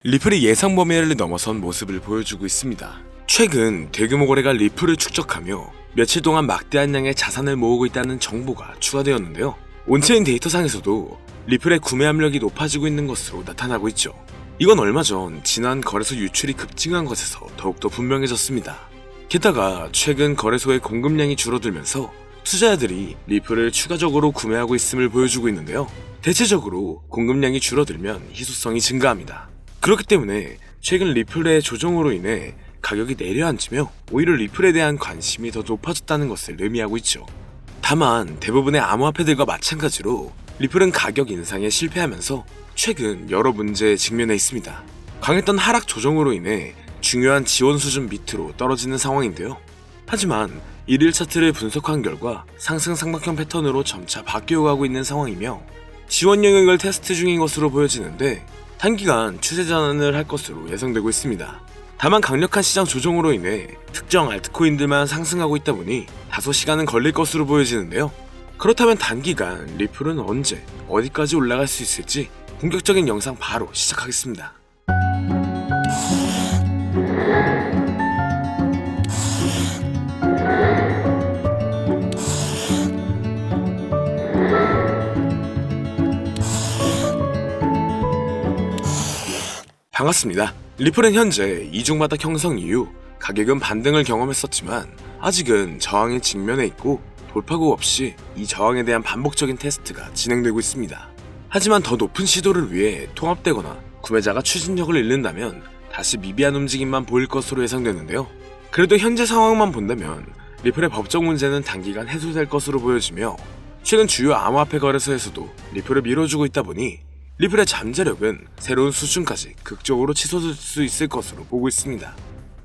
리플이 예상 범위를 넘어선 모습을 보여주고 있습니다. 최근 대규모 거래가 리플을 축적하며 며칠 동안 막대한 양의 자산을 모으고 있다는 정보가 추가되었는데요. 온체인 데이터상에서도 리플의 구매 압력이 높아지고 있는 것으로 나타나고 있죠. 이건 얼마 전 지난 거래소 유출이 급증한 것에서 더욱더 분명해졌습니다. 게다가 최근 거래소의 공급량이 줄어들면서 투자자들이 리플을 추가적으로 구매하고 있음을 보여주고 있는데요. 대체적으로 공급량이 줄어들면 희소성이 증가합니다. 그렇기 때문에 최근 리플의 조정으로 인해 가격이 내려앉으며 오히려 리플에 대한 관심이 더 높아졌다는 것을 의미하고 있죠. 다만 대부분의 암호화폐들과 마찬가지로 리플은 가격 인상에 실패하면서 최근 여러 문제에 직면해 있습니다. 강했던 하락 조정으로 인해 중요한 지원 수준 밑으로 떨어지는 상황인데요. 하지만 일일 차트를 분석한 결과 상승 상박형 패턴으로 점차 바뀌어가고 있는 상황이며 지원 영역을 테스트 중인 것으로 보여지는데 단기간 추세 전환을 할 것으로 예상되고 있습니다. 다만 강력한 시장 조정으로 인해 특정 알트코인들만 상승하고 있다 보니 다소 시간은 걸릴 것으로 보여지는데요. 그렇다면 단기간 리플은 언제 어디까지 올라갈 수 있을지 본격적인 영상 바로 시작하겠습니다. 반갑습니다. 리플은 현재 이중바닥 형성 이후 가격은 반등을 경험했었지만 아직은 저항에 직면해 있고 돌파구 없이 이 저항에 대한 반복적인 테스트가 진행되고 있습니다. 하지만 더 높은 시도를 위해 통합되거나 구매자가 추진력을 잃는다면 다시 미비한 움직임만 보일 것으로 예상되는데요. 그래도 현재 상황만 본다면 리플의 법적 문제는 단기간 해소될 것으로 보여지며 최근 주요 암호화폐 거래소에서도 리플을 밀어주고 있다 보니 리플의 잠재력은 새로운 수준까지 극적으로 치솟을 수 있을 것으로 보고 있습니다.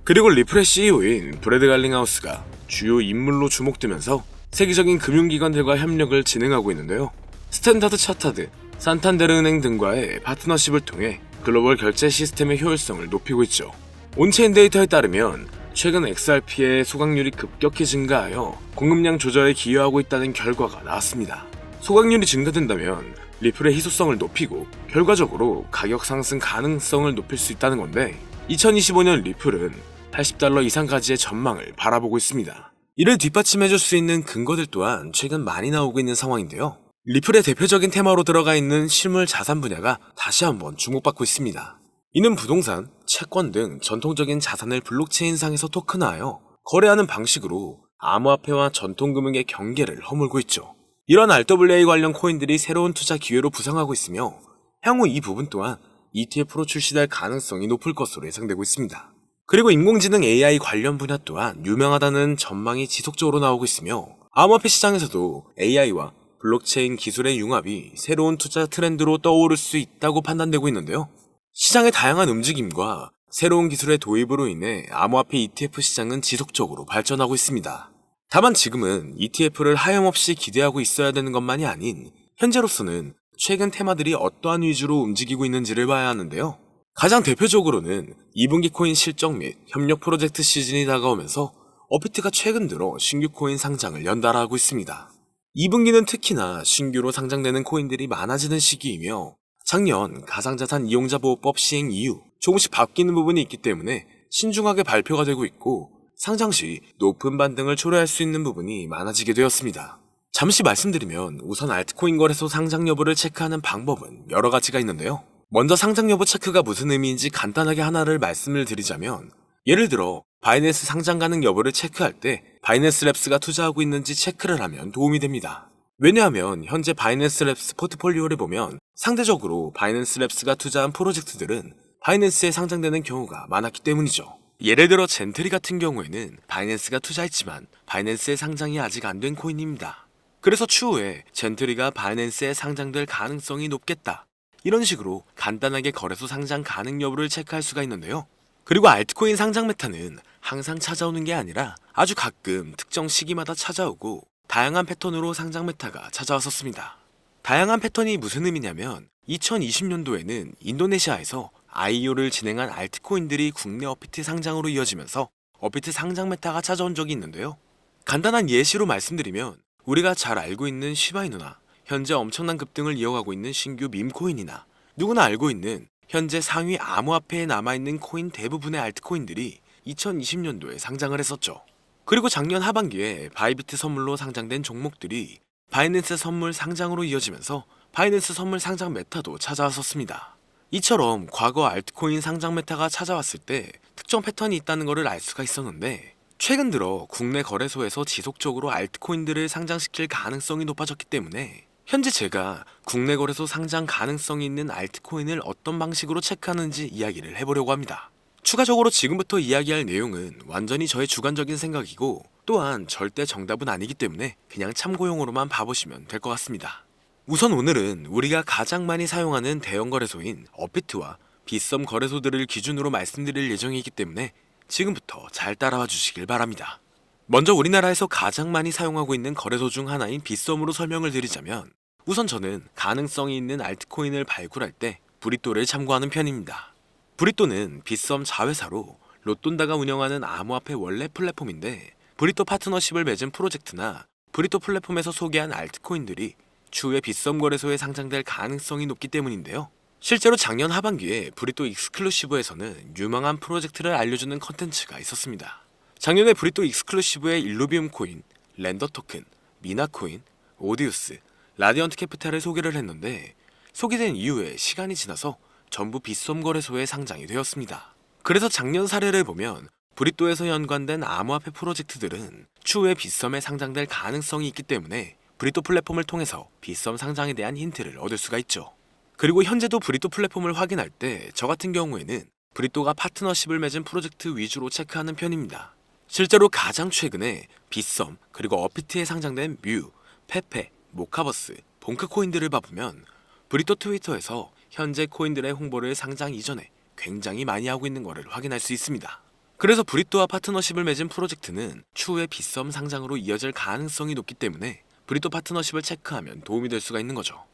그리고 리플의 CEO인 브래드 갈링하우스가 주요 인물로 주목되면서 세계적인 금융기관들과 협력을 진행하고 있는데요. 스탠다드 차타드, 산탄데르 은행 등과의 파트너십을 통해 글로벌 결제 시스템의 효율성을 높이고 있죠. 온체인 데이터에 따르면 최근 XRP의 소각률이 급격히 증가하여 공급량 조절에 기여하고 있다는 결과가 나왔습니다. 소각률이 증가된다면 리플의 희소성을 높이고 결과적으로 가격 상승 가능성을 높일 수 있다는 건데 2025년 리플은 $80 이상까지의 전망을 바라보고 있습니다. 이를 뒷받침해줄 수 있는 근거들 또한 최근 많이 나오고 있는 상황인데요. 리플의 대표적인 테마로 들어가 있는 실물 자산 분야가 다시 한번 주목받고 있습니다. 이는 부동산, 채권 등 전통적인 자산을 블록체인상에서 토큰화하여 거래하는 방식으로 암호화폐와 전통금융의 경계를 허물고 있죠. 이런 RWA 관련 코인들이 새로운 투자 기회로 부상하고 있으며 향후 이 부분 또한 ETF로 출시될 가능성이 높을 것으로 예상되고 있습니다. 그리고 인공지능 AI 관련 분야 또한 유명하다는 전망이 지속적으로 나오고 있으며 암호화폐 시장에서도 AI와 블록체인 기술의 융합이 새로운 투자 트렌드로 떠오를 수 있다고 판단되고 있는데요. 시장의 다양한 움직임과 새로운 기술의 도입으로 인해 암호화폐 ETF 시장은 지속적으로 발전하고 있습니다. 다만 지금은 ETF를 하염없이 기대하고 있어야 되는 것만이 아닌 현재로서는 최근 테마들이 어떠한 위주로 움직이고 있는지를 봐야 하는데요. 가장 대표적으로는 2분기 코인 실적 및 협력 프로젝트 시즌이 다가오면서 업비트가 최근 들어 신규 코인 상장을 연달아 하고 있습니다. 2분기는 특히나 신규로 상장되는 코인들이 많아지는 시기이며 작년 가상자산 이용자 보호법 시행 이후 조금씩 바뀌는 부분이 있기 때문에 신중하게 발표가 되고 있고 상장 시 높은 반등을 초래할 수 있는 부분이 많아지게 되었습니다. 잠시 말씀드리면 우선 알트코인 거래소 상장 여부를 체크하는 방법은 여러 가지가 있는데요. 먼저 상장 여부 체크가 무슨 의미인지 간단하게 하나를 말씀을 드리자면 예를 들어 바이낸스 상장 가능 여부를 체크할 때 바이낸스 랩스가 투자하고 있는지 체크를 하면 도움이 됩니다. 왜냐하면 현재 바이낸스 랩스 포트폴리오를 보면 상대적으로 바이낸스 랩스가 투자한 프로젝트들은 바이낸스에 상장되는 경우가 많았기 때문이죠. 예를 들어 젠트리 같은 경우에는 바이낸스가 투자했지만 바이낸스에 상장이 아직 안 된 코인입니다. 그래서 추후에 젠트리가 바이낸스에 상장될 가능성이 높겠다. 이런 식으로 간단하게 거래소 상장 가능 여부를 체크할 수가 있는데요. 그리고 알트코인 상장 메타는 항상 찾아오는 게 아니라 아주 가끔 특정 시기마다 찾아오고 다양한 패턴으로 상장 메타가 찾아왔었습니다. 다양한 패턴이 무슨 의미냐면 2020년도에는 인도네시아에서 IEO를 진행한 알트코인들이 국내 업비트 상장으로 이어지면서 업비트 상장 메타가 찾아온 적이 있는데요. 간단한 예시로 말씀드리면 우리가 잘 알고 있는 시바이누나, 현재 엄청난 급등을 이어가고 있는 신규 밈코인이나 누구나 알고 있는 현재 상위 암호화폐에 남아있는 코인 대부분의 알트코인들이 2020년도에 상장을 했었죠. 그리고 작년 하반기에 바이비트 선물로 상장된 종목들이 바이낸스 선물 상장으로 이어지면서 바이낸스 선물 상장 메타도 찾아왔었습니다. 이처럼 과거 알트코인 상장 메타가 찾아왔을 때 특정 패턴이 있다는 것을 알 수가 있었는데, 최근 들어 국내 거래소에서 지속적으로 알트코인들을 상장시킬 가능성이 높아졌기 때문에 현재 제가 국내 거래소 상장 가능성이 있는 알트코인을 어떤 방식으로 체크하는지 이야기를 해보려고 합니다. 추가적으로 지금부터 이야기할 내용은 완전히 저의 주관적인 생각이고, 또한 절대 정답은 아니기 때문에 그냥 참고용으로만 봐보시면 될 것 같습니다. 우선 오늘은 우리가 가장 많이 사용하는 대형 거래소인 업비트와 빗썸 거래소들을 기준으로 말씀드릴 예정이기 때문에 지금부터 잘 따라와 주시길 바랍니다. 먼저 우리나라에서 가장 많이 사용하고 있는 거래소 중 하나인 빗썸으로 설명을 드리자면, 우선 저는 가능성이 있는 알트코인을 발굴할 때 브리또를 참고하는 편입니다. 브리또는 빗썸 자회사로 로돈다가 운영하는 암호화폐 원래 플랫폼인데, 브리또 파트너십을 맺은 프로젝트나 브리또 플랫폼에서 소개한 알트코인들이 추후에 빗썸 거래소에 상장될 가능성이 높기 때문인데요. 실제로 작년 하반기에 브리또 익스클루시브에서는 유망한 프로젝트를 알려주는 컨텐츠가 있었습니다. 작년에 브리또 익스클루시브의 일루비움 코인, 렌더 토큰, 미나 코인, 오디우스, 라디언트 캐피탈을 소개를 했는데, 소개된 이후에 시간이 지나서 전부 빗썸 거래소에 상장이 되었습니다. 그래서 작년 사례를 보면 브리또에서 연관된 암호화폐 프로젝트들은 추후에 빗썸에 상장될 가능성이 있기 때문에 브리또 플랫폼을 통해서 빗썸 상장에 대한 힌트를 얻을 수가 있죠. 그리고 현재도 브리또 플랫폼을 확인할 때 저 같은 경우에는 브리또가 파트너십을 맺은 프로젝트 위주로 체크하는 편입니다. 실제로 가장 최근에 빗썸 그리고 업비트에 상장된 뮤, 페페, 모카버스, 봉크 코인들을 봐보면 브리또 트위터에서 현재 코인들의 홍보를 상장 이전에 굉장히 많이 하고 있는 것을 확인할 수 있습니다. 그래서 브리또와 파트너십을 맺은 프로젝트는 추후에 빗썸 상장으로 이어질 가능성이 높기 때문에 브리또 파트너십을 체크하면 도움이 될 수가 있는 거죠.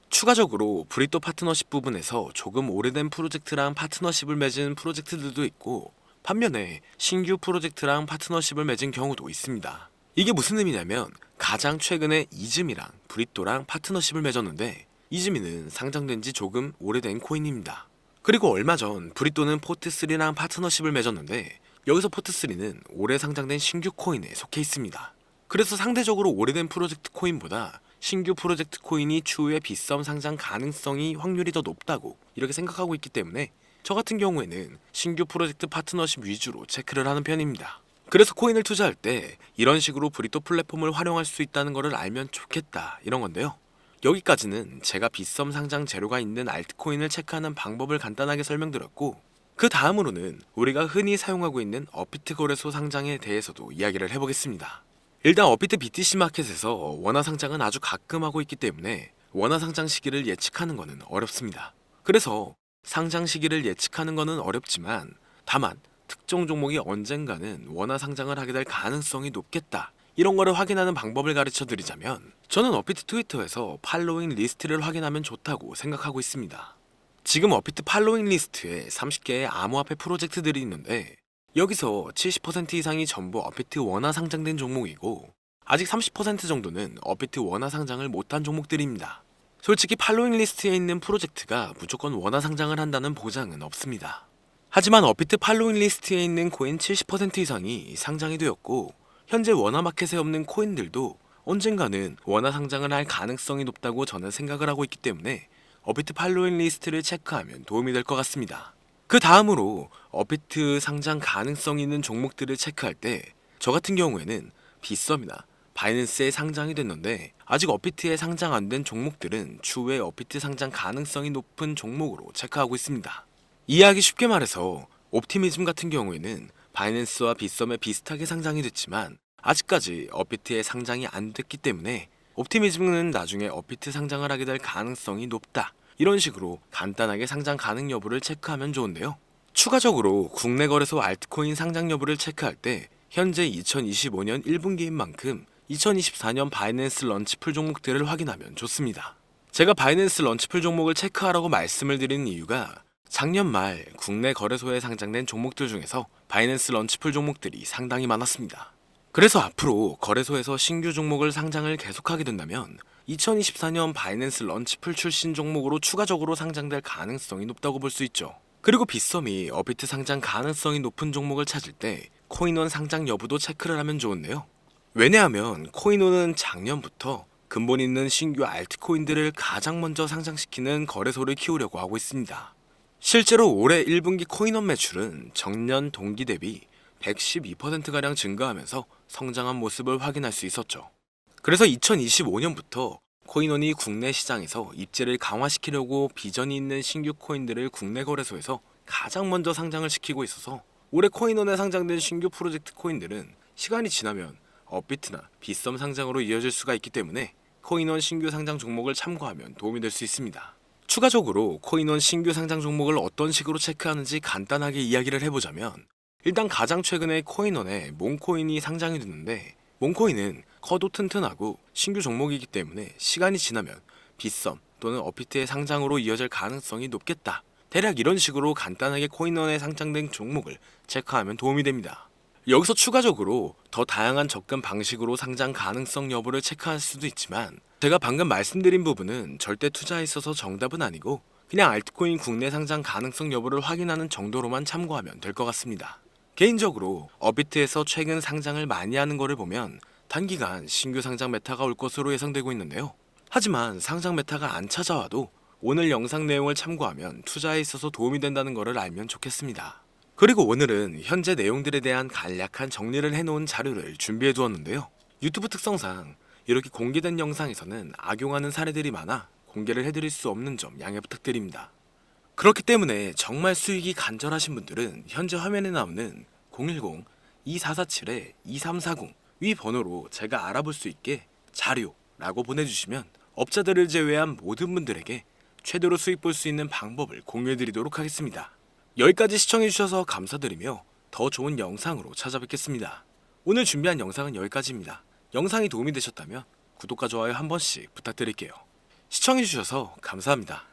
추가적으로 브리또 파트너십 부분에서 조금 오래된 프로젝트랑 파트너십을 맺은 프로젝트들도 있고, 반면에 신규 프로젝트랑 파트너십을 맺은 경우도 있습니다. 이게 무슨 의미냐면, 가장 최근에 이즈미랑 브리또랑 파트너십을 맺었는데, 이즈미는 상장된 지 조금 오래된 코인입니다. 그리고 얼마 전 브리또는 포트3랑 파트너십을 맺었는데, 여기서 포트3는 올해 상장된 신규 코인에 속해 있습니다. 그래서 상대적으로 오래된 프로젝트 코인보다 신규 프로젝트 코인이 추후에 빗썸 상장 가능성이 확률이 더 높다고 이렇게 생각하고 있기 때문에 저 같은 경우에는 신규 프로젝트 파트너십 위주로 체크를 하는 편입니다. 그래서 코인을 투자할 때 이런 식으로 브리또 플랫폼을 활용할 수 있다는 것을 알면 좋겠다, 이런 건데요. 여기까지는 제가 빗썸 상장 재료가 있는 알트코인을 체크하는 방법을 간단하게 설명드렸고, 그 다음으로는 우리가 흔히 사용하고 있는 업비트 거래소 상장에 대해서도 이야기를 해보겠습니다. 일단 업비트 BTC 마켓에서 원화 상장은 아주 가끔 하고 있기 때문에 원화 상장 시기를 예측하는 것은 어렵습니다. 그래서 상장 시기를 예측하는 것은 어렵지만, 다만 특정 종목이 언젠가는 원화 상장을 하게 될 가능성이 높겠다, 이런 거를 확인하는 방법을 가르쳐 드리자면, 저는 업비트 트위터에서 팔로잉 리스트를 확인하면 좋다고 생각하고 있습니다. 지금 업비트 팔로잉 리스트에 30개의 암호화폐 프로젝트들이 있는데, 여기서 70% 이상이 전부 업비트 원화 상장된 종목이고, 아직 30% 정도는 업비트 원화 상장을 못한 종목들입니다. 솔직히 팔로잉 리스트에 있는 프로젝트가 무조건 원화 상장을 한다는 보장은 없습니다. 하지만 업비트 팔로잉 리스트에 있는 코인 70% 이상이 상장이 되었고, 현재 원화 마켓에 없는 코인들도 언젠가는 원화 상장을 할 가능성이 높다고 저는 생각을 하고 있기 때문에 업비트 팔로잉 리스트를 체크하면 도움이 될 것 같습니다. 그 다음으로 업비트 상장 가능성 있는 종목들을 체크할 때 저 같은 경우에는 빗썸이나 바이낸스에 상장이 됐는데 아직 업비트에 상장 안 된 종목들은 추후에 업비트 상장 가능성이 높은 종목으로 체크하고 있습니다. 이해하기 쉽게 말해서 옵티미즘 같은 경우에는 바이낸스와 빗썸에 비슷하게 상장이 됐지만 아직까지 업비트에 상장이 안 됐기 때문에 옵티미즘은 나중에 업비트 상장을 하게 될 가능성이 높다, 이런 식으로 간단하게 상장 가능 여부를 체크하면 좋은데요. 추가적으로 국내 거래소 알트코인 상장 여부를 체크할 때 현재 2025년 1분기인 만큼 2024년 바이낸스 런치풀 종목들을 확인하면 좋습니다. 제가 바이낸스 런치풀 종목을 체크하라고 말씀을 드리는 이유가, 작년 말 국내 거래소에 상장된 종목들 중에서 바이낸스 런치풀 종목들이 상당히 많았습니다. 그래서 앞으로 거래소에서 신규 종목을 상장을 계속하게 된다면 2024년 바이낸스 런치풀 출신 종목으로 추가적으로 상장될 가능성이 높다고 볼 수 있죠. 그리고 빗썸이 업비트 상장 가능성이 높은 종목을 찾을 때 코인원 상장 여부도 체크를 하면 좋은데요. 왜냐하면 코인원은 작년부터 근본 있는 신규 알트코인들을 가장 먼저 상장시키는 거래소를 키우려고 하고 있습니다. 실제로 올해 1분기 코인원 매출은 전년 동기 대비 112%가량 증가하면서 성장한 모습을 확인할 수 있었죠. 그래서 2025년부터 코인원이 국내 시장에서 입지를 강화시키려고 비전이 있는 신규 코인들을 국내 거래소에서 가장 먼저 상장을 시키고 있어서 올해 코인원에 상장된 신규 프로젝트 코인들은 시간이 지나면 업비트나 빗썸 상장으로 이어질 수가 있기 때문에 코인원 신규 상장 종목을 참고하면 도움이 될 수 있습니다. 추가적으로 코인원 신규 상장 종목을 어떤 식으로 체크하는지 간단하게 이야기를 해보자면, 일단 가장 최근에 코인원에 몽코인이 상장이 됐는데, 몽코인은 커도 튼튼하고 신규 종목이기 때문에 시간이 지나면 빗썸 또는 업비트의 상장으로 이어질 가능성이 높겠다. 대략 이런 식으로 간단하게 코인원에 상장된 종목을 체크하면 도움이 됩니다. 여기서 추가적으로 더 다양한 접근 방식으로 상장 가능성 여부를 체크할 수도 있지만, 제가 방금 말씀드린 부분은 절대 투자에 있어서 정답은 아니고 그냥 알트코인 국내 상장 가능성 여부를 확인하는 정도로만 참고하면 될 것 같습니다. 개인적으로 업비트에서 최근 상장을 많이 하는 거를 보면 단기간 신규 상장 메타가 올 것으로 예상되고 있는데요. 하지만 상장 메타가 안 찾아와도 오늘 영상 내용을 참고하면 투자에 있어서 도움이 된다는 것을 알면 좋겠습니다. 그리고 오늘은 현재 내용들에 대한 간략한 정리를 해놓은 자료를 준비해 두었는데요. 유튜브 특성상 이렇게 공개된 영상에서는 악용하는 사례들이 많아 공개를 해드릴 수 없는 점 양해 부탁드립니다. 그렇기 때문에 정말 수익이 간절하신 분들은 현재 화면에 나오는 010-2447-2340 위 번호로 제가 알아볼 수 있게 자료라고 보내주시면 업자들을 제외한 모든 분들에게 최대로 수익 볼 수 있는 방법을 공유해드리도록 하겠습니다. 여기까지 시청해주셔서 감사드리며 더 좋은 영상으로 찾아뵙겠습니다. 오늘 준비한 영상은 여기까지입니다. 영상이 도움이 되셨다면 구독과 좋아요 한 번씩 부탁드릴게요. 시청해주셔서 감사합니다.